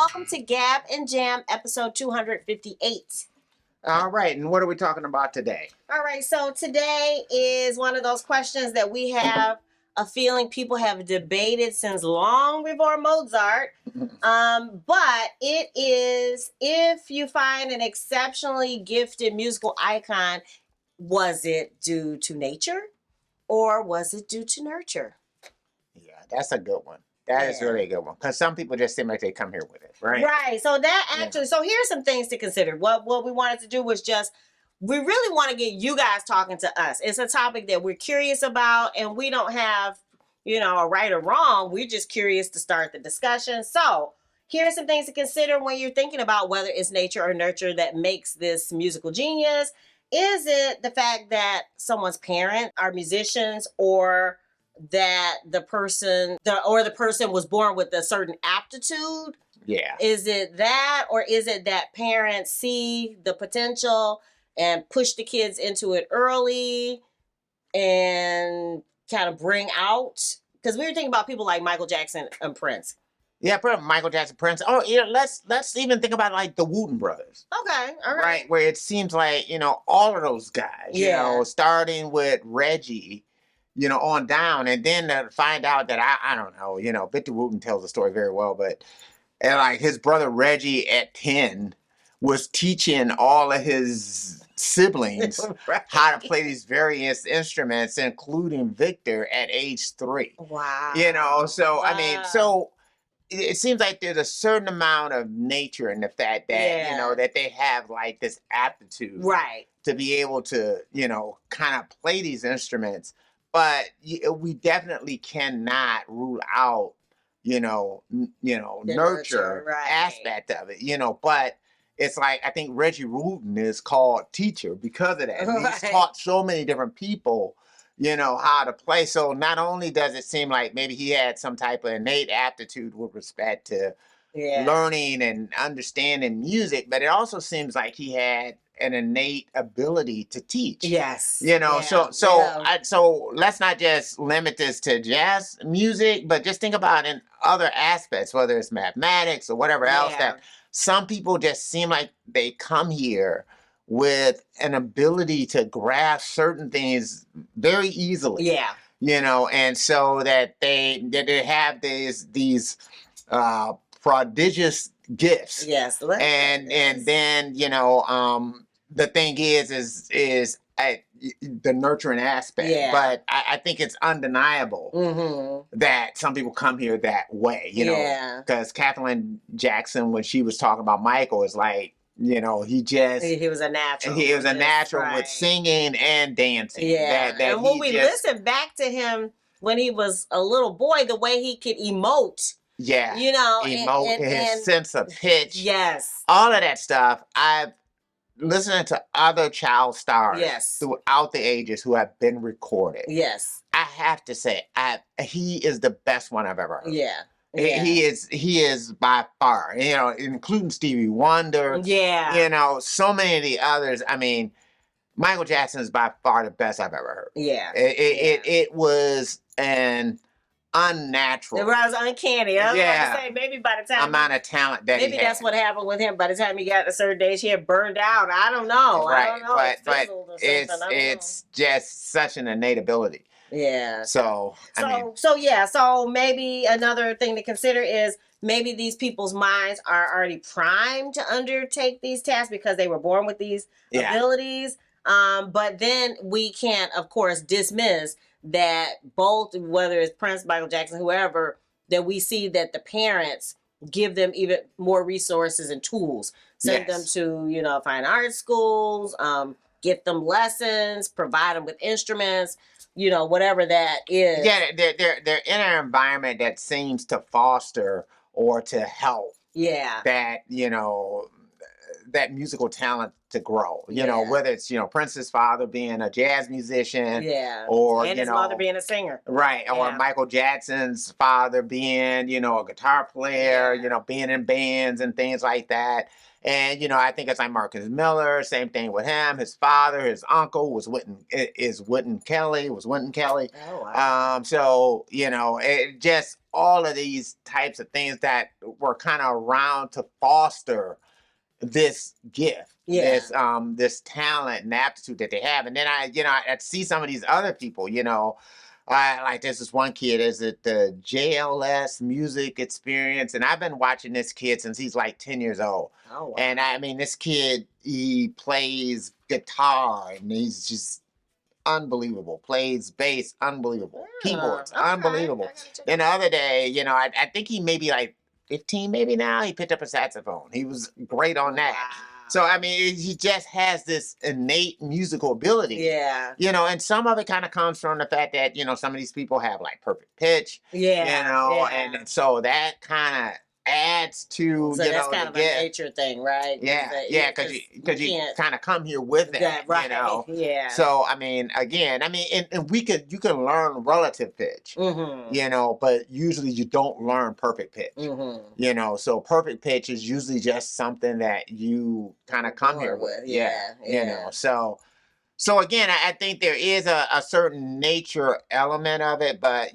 welcome to Gab and Jam, episode 258. All right, and what are we talking about today? All right, so today is one of those questions that we have a feeling people have debated since long before Mozart. But it is, if you find an exceptionally gifted musical icon, was it due to nature or was it due to nurture? Yeah, that's a good one. That is really a good one. Because some people just seem like they come here with it, right? Right. So that actually, so here's some things to consider. What we wanted to do was just, we really want to get you guys talking to us. It's a topic that we're curious about, and we don't have, a right or wrong. We're just curious to start the discussion. So here's some things to consider when you're thinking about whether it's nature or nurture that makes this musical genius. Is it the fact that someone's parents are musicians, or that the person was born with a certain aptitude? Yeah. Is it that, or is it that parents see the potential and push the kids into it early and kind of bring out? Because we were thinking about people like Michael Jackson and Prince. Yeah, Michael Jackson, Prince. Oh, yeah, let's even think about like the Wooten brothers. Okay, all right. Right, where it seems like, all of those guys, starting with Reggie, on down, and then to find out that I don't know, Victor Wooten tells the story very well, but like his brother Reggie at 10 was teaching all of his siblings Right. how to play these various instruments, including Victor at age 3. Wow. So Wow. I mean, so it seems like there's a certain amount of nature in the fact that that they have like this aptitude, right, to be able to kind of play these instruments. But we definitely cannot rule out nurture right. aspect of it. But it's like, I think Reggie Wooten is called teacher because of that. And he's taught so many different people how to play. So not only does it seem like maybe he had some type of innate aptitude with respect to learning and understanding music, but it also seems like he had an innate ability to teach. Yes. So let's not just limit this to jazz music, but just think about in other aspects, whether it's mathematics or whatever else, that some people just seem like they come here with an ability to grasp certain things very easily. And so that they have these prodigious gifts. Yes. And then the thing is the nurturing aspect. But I think it's undeniable that some people come here that way. Because Kathleen Jackson, when she was talking about Michael, is like, he was a natural. He was a natural with singing and dancing. And when we listen back to him when he was a little boy, the way he could emote. Emote, and his sense of pitch. Yes. All of that stuff. I've listened to other child stars throughout the ages who have been recorded. Yes. I have to say, he is the best one I've ever heard. Yeah. He is by far, including Stevie Wonder. So many of the others. I mean, Michael Jackson is by far the best I've ever heard. It was an unnatural. It was uncanny. I was about to say, maybe by the time amount of talent that maybe that's what happened with him. By the time he got to a certain age, he had burned out. I don't know. Right. I don't know. But it's just such an innate ability. So maybe another thing to consider is maybe these people's minds are already primed to undertake these tasks because they were born with these abilities. But then we can't, of course, dismiss that both, whether it's Prince, Michael Jackson, whoever, that we see that the parents give them even more resources and tools. Send them to, fine art schools, get them lessons, provide them with instruments, whatever that is. They're in an environment that seems to foster or to help. That, that musical talent to grow. You know, whether it's, Prince's father being a jazz musician, or and his mother being a singer, right, or Michael Jackson's father being, a guitar player, being in bands and things like that. And I think it's like Marcus Miller, same thing with him. His father, his uncle was Wynton Kelly. Oh, wow. So it just all of these types of things that were kind of around to foster this gift, this talent and aptitude that they have. And then I see some of these other people, like there's this one kid, is it the JLS Music Experience? And I've been watching this kid since he's like 10 years old. Oh, wow. And I mean, this kid, he plays guitar and he's just unbelievable. Plays bass, unbelievable. Keyboards, unbelievable. And the other day, I think he may be like 15 maybe now. He picked up a saxophone. He was great on that. Wow. So, I mean, he just has this innate musical ability. Yeah. And some of it kind of comes from the fact that, some of these people have like perfect pitch. And so that kind of adds to, so that's kind of a nature thing, right? Because you kind of come here with that, right? Yeah. So I mean, again, and you can learn relative pitch, but usually you don't learn perfect pitch, So perfect pitch is usually just something that you kind of come here with, So again, I think there is a certain nature element of it, but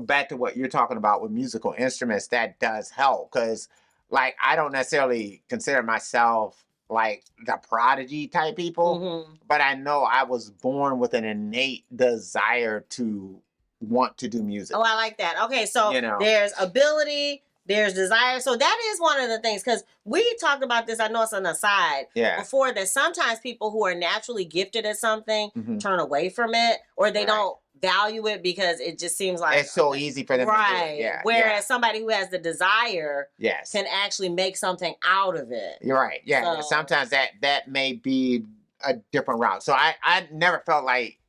back to what you're talking about with musical instruments, that does help, because like I don't necessarily consider myself like the prodigy type people, but I know I was born with an innate desire to want to do music. Oh, I like that. Okay, so there's ability, there's desire. So that is one of the things, because we talked about this, I know it's an aside, before, that sometimes people who are naturally gifted at something turn away from it, or they don't value it because it just seems like it's so easy for them to do it. Whereas somebody who has the desire can actually make something out of it. You're right. So, sometimes that may be a different route. So I never felt like,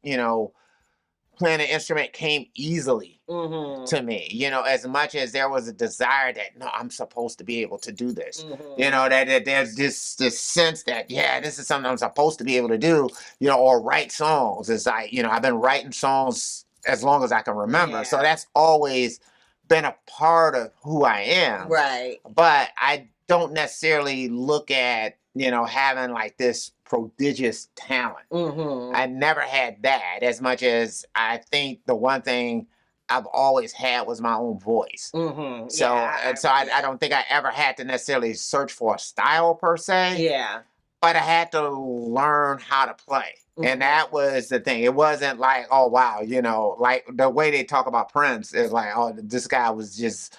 playing an instrument came easily to me, as much as there was a desire that, no, I'm supposed to be able to do this, that there's this sense that, this is something I'm supposed to be able to do, or write songs. It's like, I've been writing songs as long as I can remember. So that's always been a part of who I am. Right. But I don't necessarily look at, having like this prodigious talent. I never had that, as much as I think the one thing I've always had was my own voice. So I don't think I ever had to necessarily search for a style per se. But I had to learn how to play. And that was the thing. It wasn't like, oh, wow, like the way they talk about Prince is like, oh, this guy was just,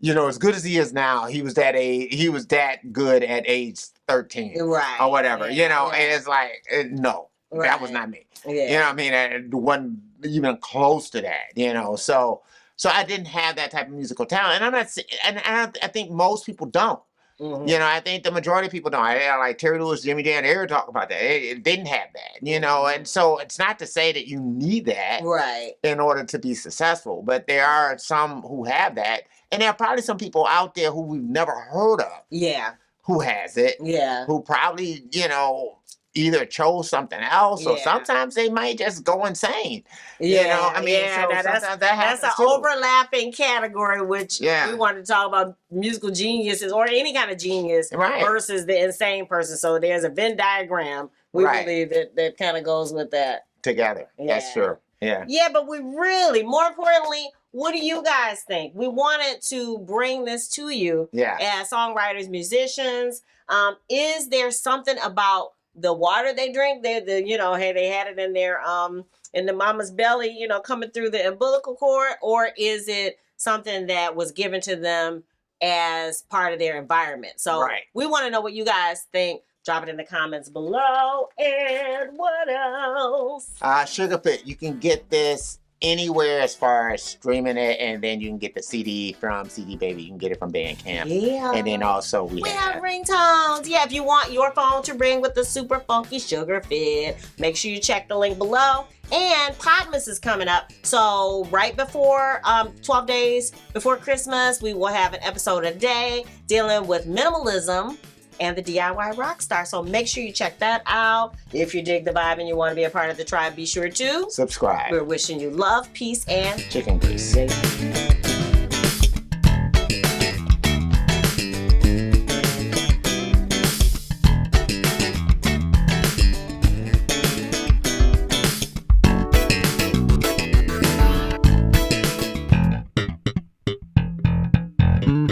as good as he is now, he was that good at age 13. Right. Or whatever, and it's like, no, that was not me. You know what I mean? It wasn't even close to that, So I didn't have that type of musical talent. And I'm not, and I think most people don't. I think the majority of people don't. Like Terry Lewis, Jimmy Dan, they were talking about that. They didn't have that, and so it's not to say that you need that in order to be successful, but there are some who have that, and there are probably some people out there who we've never heard of who has it, who probably, either chose something else, or sometimes they might just go insane. So sometimes that's an too. Overlapping category, which we want to talk about musical geniuses, or any kind of genius versus the insane person. So there's a Venn diagram, we believe, that kind of goes with that. Together. That's true. Yeah, but we really, more importantly, what do you guys think? We wanted to bring this to you as songwriters, musicians. Is there something about the water they drink, hey, they had it in their in the mama's belly, coming through the umbilical cord, or is it something that was given to them as part of their environment? So we want to know what you guys think. Drop it in the comments below. And what else? Sugar Fit, you can get this anywhere as far as streaming it, and then you can get the CD from CD Baby. You can get it from Bandcamp. And then also we have ringtones. If you want your phone to ring with the super funky Sugar Fit, make sure you check the link below. And Podmas is coming up. So right before 12 days before Christmas, we will have an episode a day dealing with minimalism and the DIY Rockstar. So make sure you check that out. If you dig the vibe and you want to be a part of the tribe, be sure to subscribe. We're wishing you love, peace, and chicken grease.